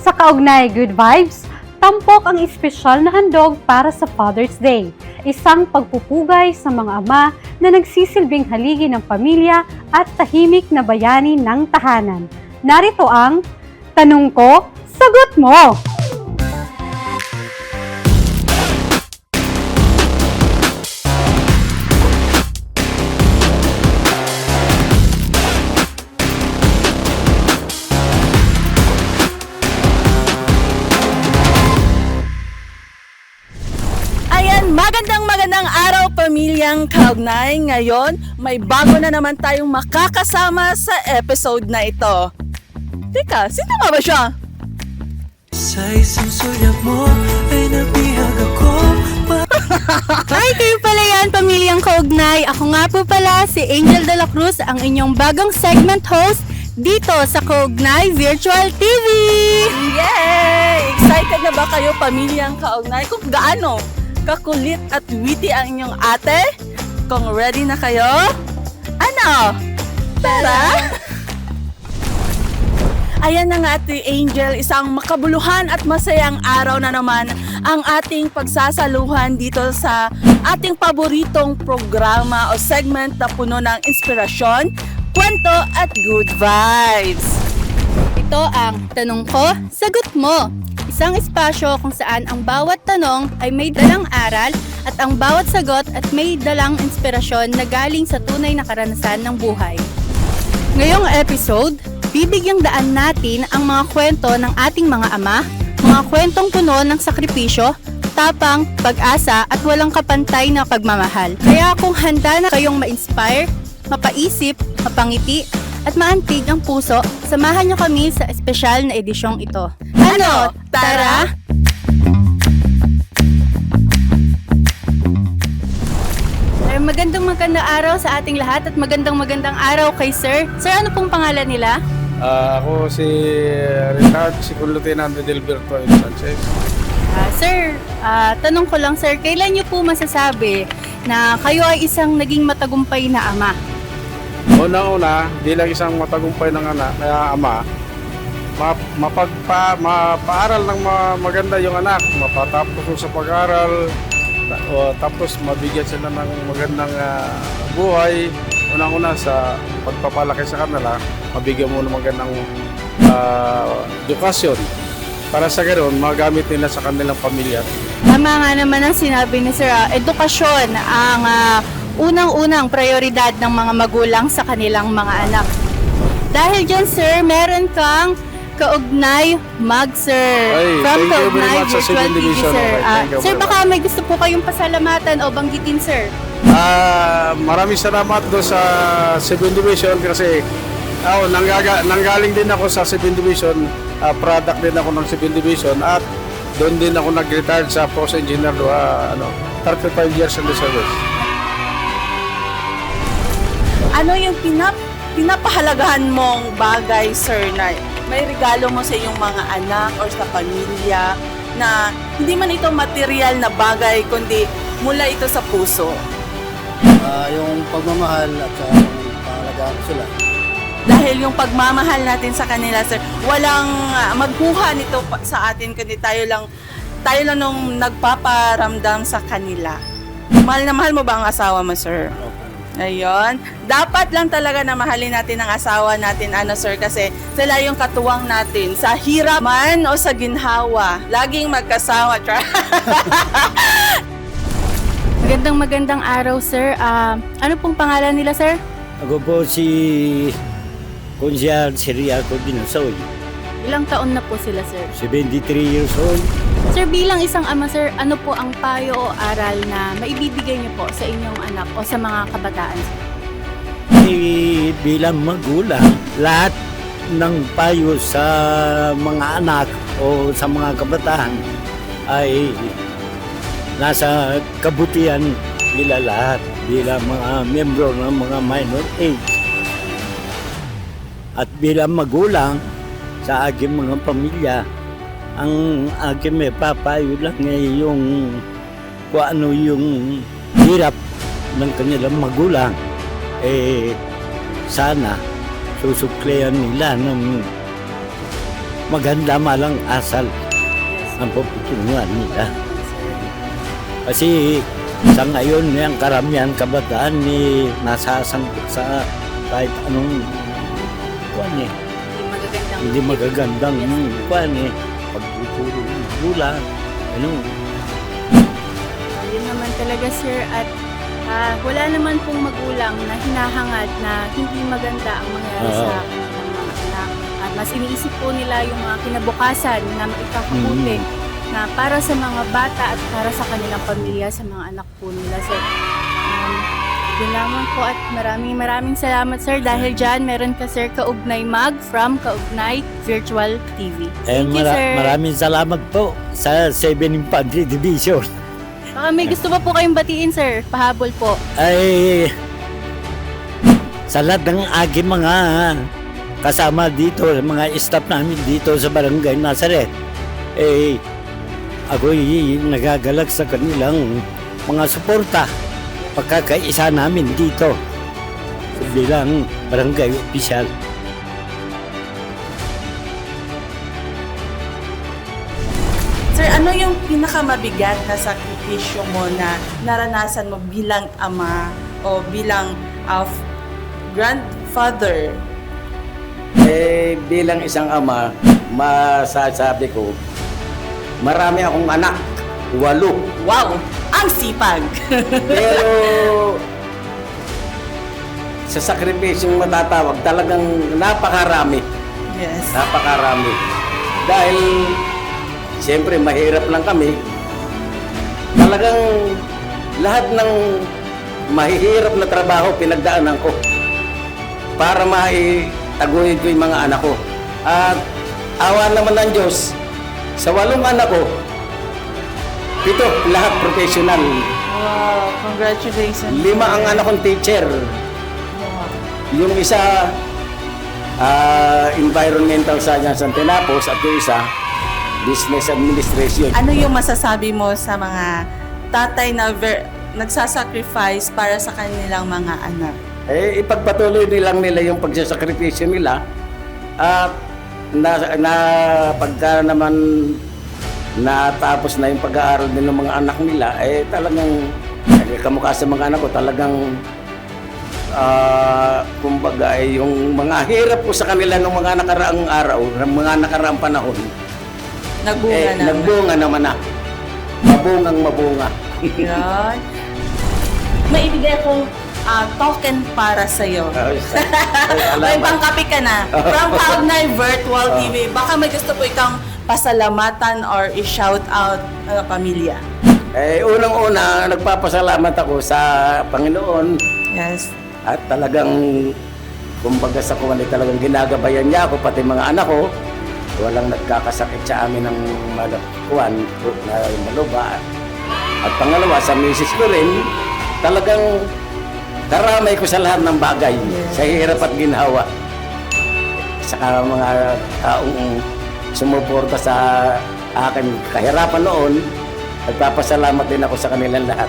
Sa kaugnay Good Vibes, tampok ang espesyal na handog para sa Father's Day. Isang pagpupugay sa mga ama na nagsisilbing haligi ng pamilya at tahimik na bayani ng tahanan. Narito ang Tanong Ko, Sagot Mo! Magandang araw pamilyang kaugnay. Ngayon, may bago na naman tayong makakasama sa episode na ito. Teka, sino nga ba siya? Sa isang sulyap mo ay nabihag ako. Hi, kayo pala yan, pamilyang kaugnay. Ako nga po pala si Angel de la Cruz, ang inyong bagong segment host dito sa Kaugnay Virtual TV. Yay! Excited na ba kayo pamilyang kaugnay? Kung gaano kakulit at witty ang inyong ate? Kung ready na kayo? Ano? Tara! Ayan na nga Ate Angel, isang makabuluhan at masayang araw na naman ang ating pagsasaluhan dito sa ating paboritong programa o segment na puno ng inspirasyon, kwento at good vibes. Ito ang Tanong Ko, Sagot Mo. Isang espasyo kung saan ang bawat tanong ay may dalang aral at ang bawat sagot at may dalang inspirasyon na galing sa tunay na karanasan ng buhay. Ngayong episode, bibigyang daan natin ang mga kwento ng ating mga ama, mga kwentong puno ng sakripisyo, tapang, pag-asa at walang kapantay na pagmamahal. Kaya kung handa na kayong ma-inspire, mapaisip, mapangiti, at maantig ang puso, samahan niyo kami sa espesyal na edisyong ito. Ano? Tara! Magandang araw sa ating lahat at magandang araw kay Sir. Sir, ano pong pangalan nila? Ako si Richard, si Lieutenant Delberto Sanchez. Sir, tanong ko lang sir, kailan niyo po masasabi na kayo ay isang naging matagumpay na ama? Unang-una, bilang isang matagumpay ng ama, mapaaral ng maganda yung anak, mapatapos sa pag-aral, tapos mabigyan sila ng magandang buhay. Unang-una sa pagpapalaki sa kanila, mabigyan mo ng magandang edukasyon para sa ganoon magamit nila sa kanilang pamilya. Tama nga naman ang sinabi ni Sir, edukasyon ang unang-unang prioridad ng mga magulang sa kanilang mga anak. Dahil dyan Sir, meron kang Kaugnay Mag, Sir. From Kaugnay Virtual TV, Sir. Sir, baka may gusto po kayong pasalamatan o banggitin, Sir? Maraming salamat do sa 7 Division kasi nanggaling din ako sa 7 Division, product din ako ng 7 Division at doon din ako nag-retired sa Post Engineer 35 years in the service. Ano yung pinapahalagahan mong bagay, Sir, na may regalo mo sa iyong mga anak or sa pamilya na hindi man ito material na bagay kundi mula ito sa puso? Yung pagmamahal at yung pangalagaan ko sila. Dahil yung pagmamahal natin sa kanila, Sir, walang magkuha nito sa atin kundi tayo lang nung nagpaparamdam sa kanila. Mahal na mahal mo ba ang asawa mo, Sir? Ayun. Dapat lang talaga na mahalin natin ang asawa natin, Sir, kasi sila yung katuwang natin. Sa hirap man o sa ginhawa, laging magkasawa. Magandang araw, Sir. Ano pong pangalan nila, Sir? Ako po si Konsyal Siriaco Dinosoy, Ilang taon na po sila, Sir? 73 years old. Sir, bilang isang ama, Sir, ano po ang payo o aral na maibibigay niyo po sa inyong anak o sa mga kabataan? Bilang magulang, lahat ng payo sa mga anak o sa mga kabataan ay nasa kabutihan nila lahat bilang mga membro ng mga minor age. At bilang magulang sa aking mga pamilya, ang aking may papayo lang ay yung kung ano yung hirap ng kanilang magulang, sana susuklian nila ng maganda malang asal ang pagtutunguhan nila. Kasi sa ngayon, yung karamihan kabataan ni nasasangkot sa kahit anong kuwan eh. Hindi magagandang kuwan eh. Pagtuturo ng bula, ano. Yun naman talaga sir at wala naman pong magulang na hinahangad na hindi maganda ang mangyari sa kanilang mga anak. At mas iniisip po nila yung mga kinabukasan na maikakabuti na para sa mga bata at para sa kanilang pamilya, sa mga anak po nila sir. Yun lamang po at maraming salamat sir dahil dyan meron ka sir Kaugnay Mag from Kaugnay Virtual TV. Thank you sir. Maraming salamat po sa 7 Infantry Division. Baka may gusto pa po kayong batiin sir, pahabol po. Ay, sa lahat ng aking mga kasama dito, mga staff namin dito sa Barangay Nazaret, ako'y nagagalak sa kanilang mga suporta. Pagkakaisa namin dito bilang barangay official. Sir, ano yung pinakamabigat na sakripisyo mo na naranasan mo bilang ama o bilang grandfather? Bilang isang ama, masasabi ko, marami akong anak, 8. Wow! Ang sipag! Pero sa sakripisyong matatawag, talagang napakarami. Yes. Napakarami. Dahil, siyempre, mahirap lang kami. Talagang lahat ng mahihirap na trabaho pinagdaanan ko para maitaguyod ko yung mga anak ko. At awa naman ng Diyos, sa 8 anak ko, 7, lahat professional. Wow! Congratulations. 5 ang anak kong teacher. Wow. Yung isa, environmental science ang tinapos at yung isa, business administration. Ano yung masasabi mo sa mga tatay na nagsasacrifice para sa kanilang mga anak? Ipagpatuloy nilang nila yung pagsasakripisyo nila at pagka naman natapos na yung pag-aaral din ng mga anak nila, talagang kamukha sa mga anak ko, talagang kumbaga yung mga hirap ko sa kanila ng mga nakaraang araw, ng mga nakaraang panahon, nagbunga naman na. Mabungang mabunga. Yan. May ibigay akong token para sa'yo. May pangkapi ka na. From Kaugnay Virtual TV. Baka may gusto po ikang pasalamatan or i-shout out pamilya. Unang-una, nagpapasalamat ako sa Panginoon. Yes. At talagang, kumbaga sa kuwan, talagang ginagabayan niya ako, pati mga anak ko. Walang nagkakasakit sa amin ng kuwan, na maluba. At pangalawa, sa misis ko rin, talagang karamay ko sa lahat ng bagay, sa hirap at ginhawa. Saka mga taong sumuporta sa akin kahirapan noon, nagpapasalamat din ako sa kanilang lahat.